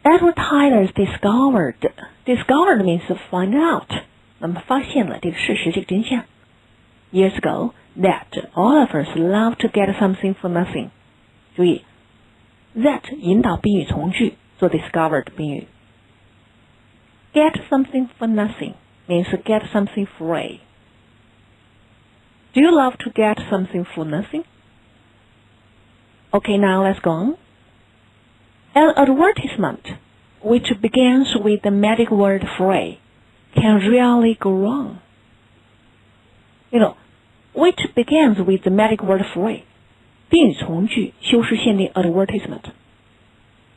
Advertisers discovered means find out. 那么发现了这个事实，这个真相。Years ago, that all of us love to get something for nothing. 注意 ，that 引导宾语从句做 discovered 宾语。Get something for nothing means get something free. Do you love to get something for nothing? Okay, now let's go on. An advertisement which begins with the magic word free can really go wrong. Which begins with the magic word free. 宾语从句修饰限定 advertisement.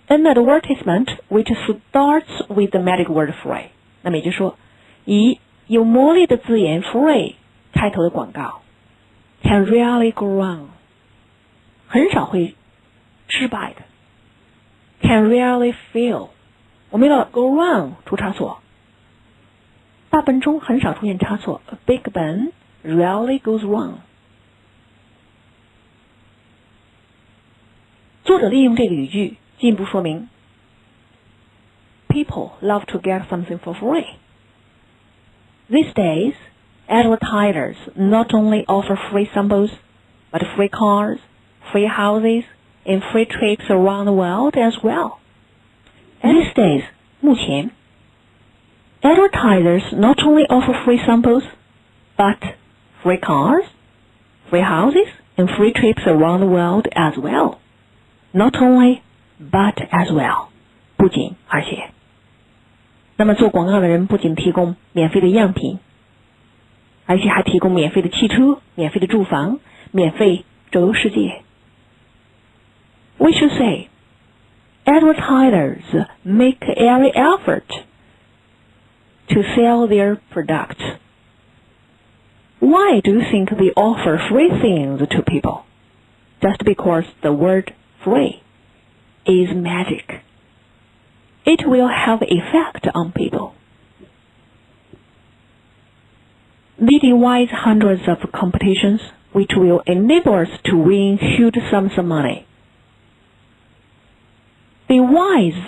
An advertisement which starts with the magic word free. 那么也就是说，以有魔力的字眼 free 开头的广告 can really go wrong. 很少会失败的。Can really fail. 我们要 go wrong 出差错。大本中很少出现差错。A big Ben rarely goes wrong. 作者利用这个语句进一步说明 People love to get something for free. These days, advertisers not only offer free samples, but free cars, free houses, and free trips around the world as well. These days, 目前 advertisers not only offer free samples, but free cars, free houses, and free trips around the world as well. Not only, but as well. 不仅而且。那么做广告的人不仅提供免费的样品，而且还提供免费的汽车、免费的住房、免费周游世界。We should say, advertisers make every effort to sell their product. Why do you think they offer free things to people? Just because the word free is magic. It will have effect on people. They devise hundreds of competitions which will enable us to win huge sums of money. Devise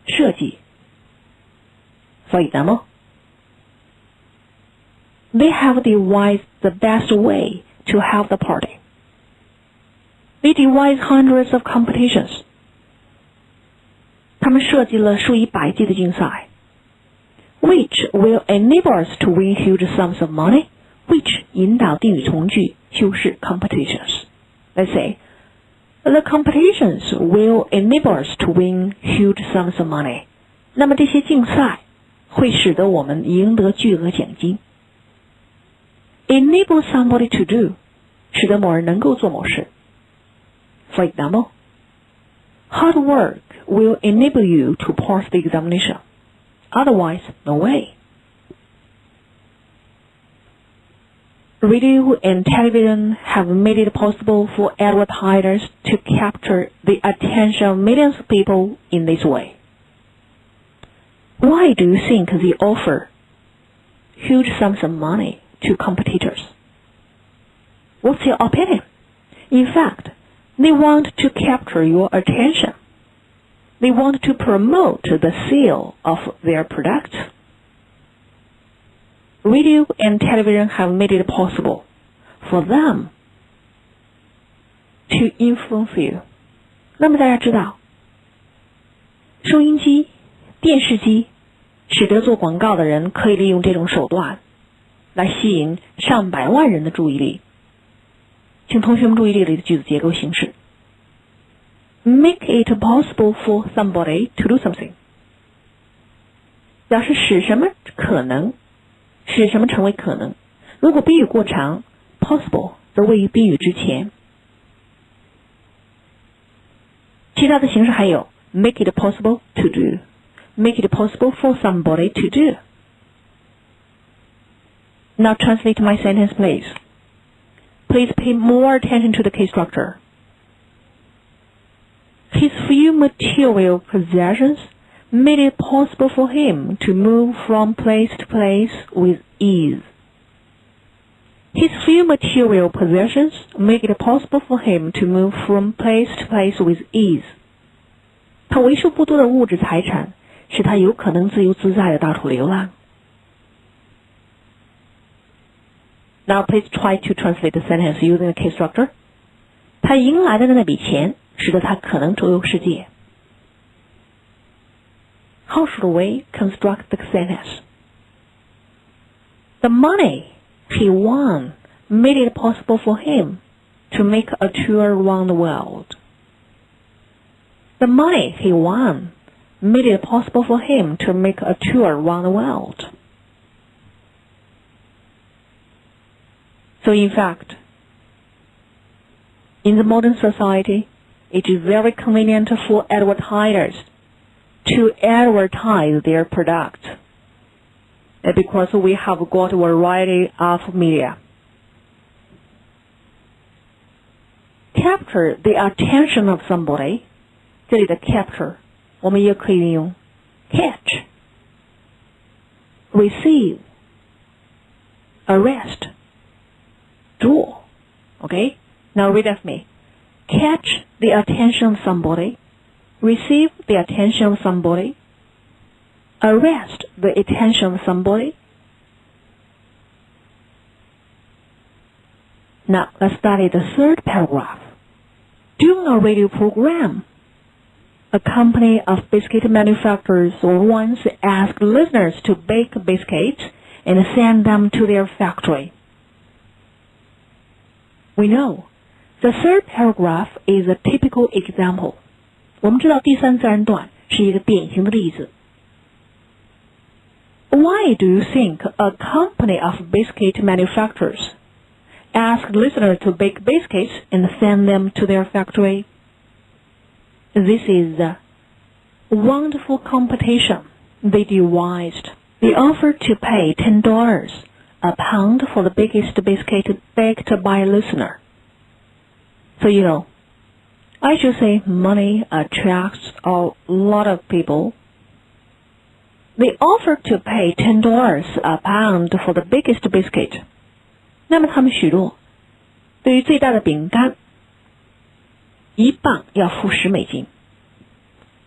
设计 For example, they have devised the best way to have the party. They devise hundreds of competitions. 他们设计了数以百计的竞赛 which will enable us to win huge sums of money, which 引导定语从句修饰 competitions. Let's say, the competitions will enable us to win huge sums of money. 那么这些竞赛会使得我们赢得巨额奖金。Enable somebody to do 使得某人能够做某事。For example, hard work will enable you to pass the examination. Otherwise, no way. Radio and television have made it possible for advertisers to capture the attention of millions of people in this way. Why do you think they offer huge sums of money to competitors? What's your opinion? In fact, they want to capture your attention. They want to promote the sale of their products. Radio and television have made it possible for them to influence you. 那么大家知道，收音机、电视机使得做广告的人可以利用这种手段来吸引上百万人的注意力。请同学们注意这里的句子结构形式。Make it possible for somebody to do something. 表示使什么可能，使什么成为可能。如果宾语过长 ，possible 则位于宾语之前。其他的形式还有 make it possible to do, make it possible for somebody to do. Now translate my sentence, please. Please pay more attention to the case structure. His few material possessions made it possible for him to move from place to place with ease. His few material possessions make it possible for him to move from place to place with ease. 他为数不多的物质财产使他有可能自由自在的到处流浪。Now please try to translate the sentence using the case structure. 他赢来的那笔钱使得他可能周游世界。How should we construct the sentence? The money he won made it possible for him to make a tour around the world. The money he won made it possible for him to make a tour around the world. So in fact, in the modern society, it is very convenient for advertisers to advertise their product because we have got a variety of media. Capture the attention of somebody. 这里的 capture 我们也可以运用 catch, receive, arrest, draw. Okay? Now read with me. Catch the attention of somebody, receive the attention of somebody, arrest the attention of somebody. Now let's study the third paragraph. During a radio program, a company of biscuit manufacturers once asked listeners to bake biscuits and send them to their factory. We know the third paragraph is a typical example. 我们知道第三自然段是一个典型的例子。Why do you think a company of biscuit manufacturers asked listeners to bake biscuits and send them to their factory? This is a wonderful competition they devised. They offered to pay $10 a pound for the biggest biscuit baked by a listener. So you know, I should say money attracts a lot of people. They offered to pay $10 a pound for the biggest biscuit. 那么他们许诺，对于最大的饼干，1磅要付10美金。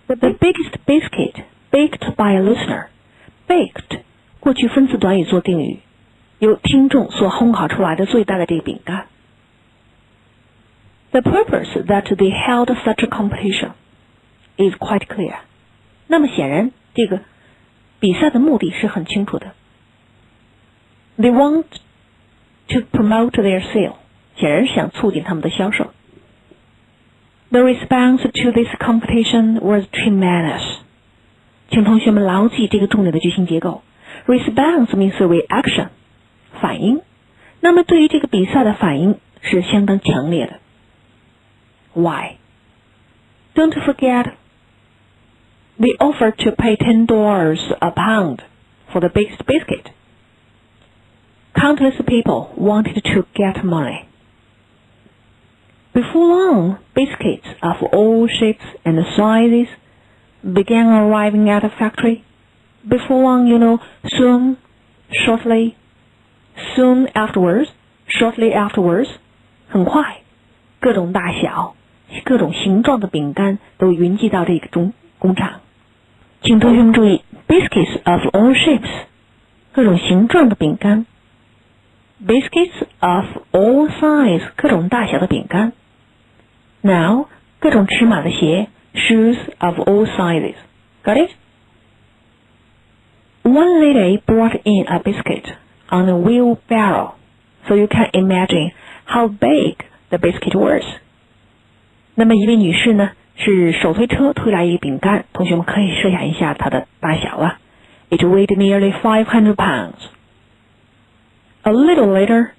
The biggest biscuit baked by a listener. Baked 过去分词短语做定语，由听众所烘烤出来的最大的这个饼干。The purpose that they held such a competition is quite clear. 那么显然，这个比赛的目的是很清楚的。They want to promote their sale. 显然是想促进他们的销售。The response to this competition was tremendous. 请同学们牢记这个重点的句型结构。Response means reaction, 反应。那么对于这个比赛的反应是相当强烈的。Why? Don't forget, they offered to pay $10 a pound for the biggest biscuit. Countless people wanted to get money. Before long, biscuits of all shapes and sizes began arriving at the factory. Before long, you know, soon afterwards, shortly afterwards, 很快，各种大小、各种形状的饼干都云集到这个工厂。请同学们注意 ，biscuits of all shapes， 各种形状的饼干 ；biscuits of all size， 各种大小的饼干。Now， 各种尺码的鞋 ，shoes of all sizes. Got it? One lady brought in a biscuit on a wheelbarrow, so you can imagine how big the biscuit was. 那么一位女士呢，是手推车推来一个饼干，同学们可以设想一下它的大小了。It weighed nearly 500 pounds. A little later,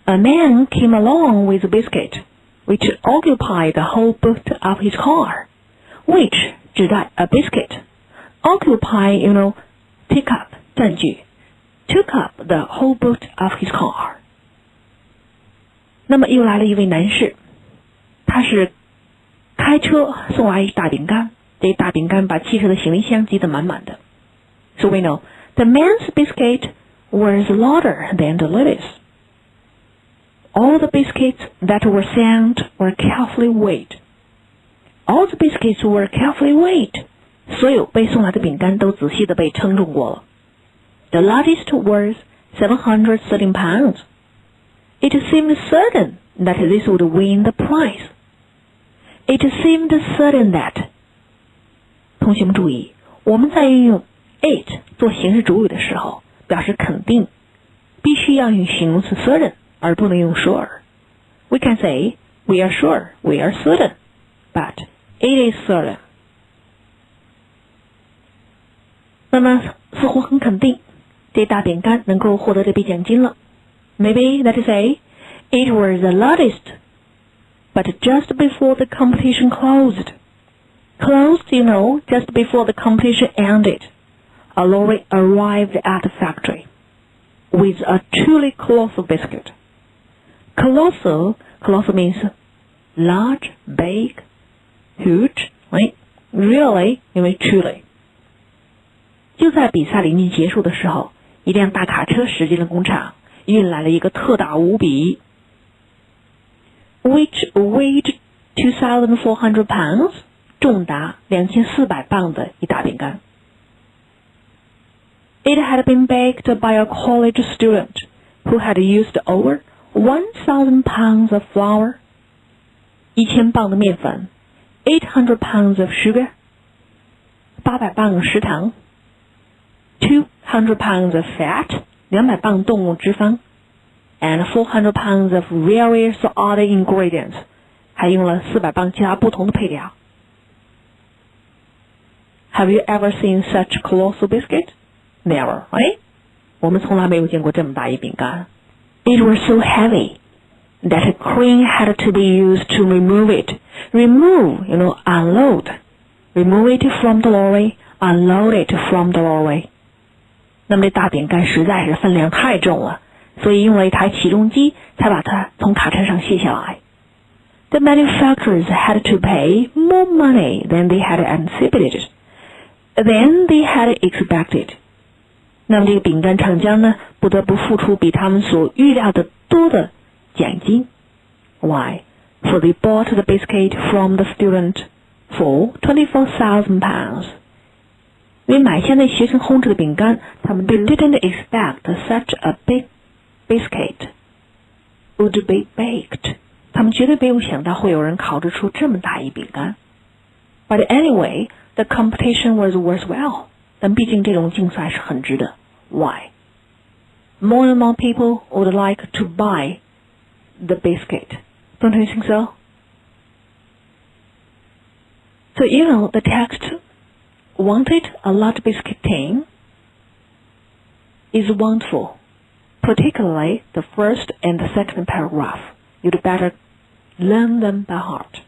a man came along with a biscuit, which occupied the whole boot of his car. Which 指代 a biscuit. Occupy, you know, take up 占据 took up the whole boot of his car. 那么又来了一位男士，他是开车送来一大饼干，这大饼干把汽车的行李箱挤得满满的。So we know the man's biscuit was larger than the lady's. All the biscuits that were sent were carefully weighed. All the biscuits were carefully weighed. 所有被送来的饼干都仔细地被称重过了。The largest was 713 pounds. It seemed certain that this would win the prize. It seemed certain that. 同学们注意，我们在运用 it 做形式主语的时候，表示肯定，必须要用形容词 certain， 而不能用 sure. We can say, we are sure, we are certain, but it is certain. 那么似乎很肯定，这大饼干能够获得这笔奖金了。Maybe let's say it was the largest, but just before the competition closed. Closed, you know, just before the competition ended. A lorry arrived at the factory with a truly colossal biscuit. Colossal means large, big, huge, right? Really, 因为 truly. 就在比赛临近结束的时候，一辆大卡车驶进了工厂，运来了一个特大无比 which weighed 2,400 pounds, 重达2400磅的一大饼干。It had been baked by a college student who had used over 1,000 pounds of flour, 1000磅的面粉 800 pounds of sugar, 800磅食糖200 pounds of fat, 200磅动物脂肪 and 400 pounds of various other ingredients, 还用了400磅其他不同的配料。Have you ever seen such colossal biscuit? Never, right? 我们从来没有见过这么大一饼干。It was so heavy that a crane had to be used to remove it. Remove, you know, unload. Remove it from the lorry, unload it from the lorry. 那么这大饼干实在是分量太重了，所以用了一台起重机才把它从卡车上卸下来。The manufacturers had to pay more money than they had anticipated, than they had expected. 那么这个饼干厂家呢，不得不付出比他们所预料的多的奖金。Why? For they bought the biscuit from the student for 24,000 pounds. 因为买下那学生烘制的饼干，他们 didn't expect such a big biscuit would be baked. 他们绝对没有想到会有人烤制出这么大一饼干。But anyway, the competition was worthwhile. 但毕竟这种竞赛是很值得。Why? More and more people would like to buy the biscuit. Don't you think so? So you know the text wanted a large biscuit tin is wonderful, particularly the first and the second paragraph. You'd better learn them by heart.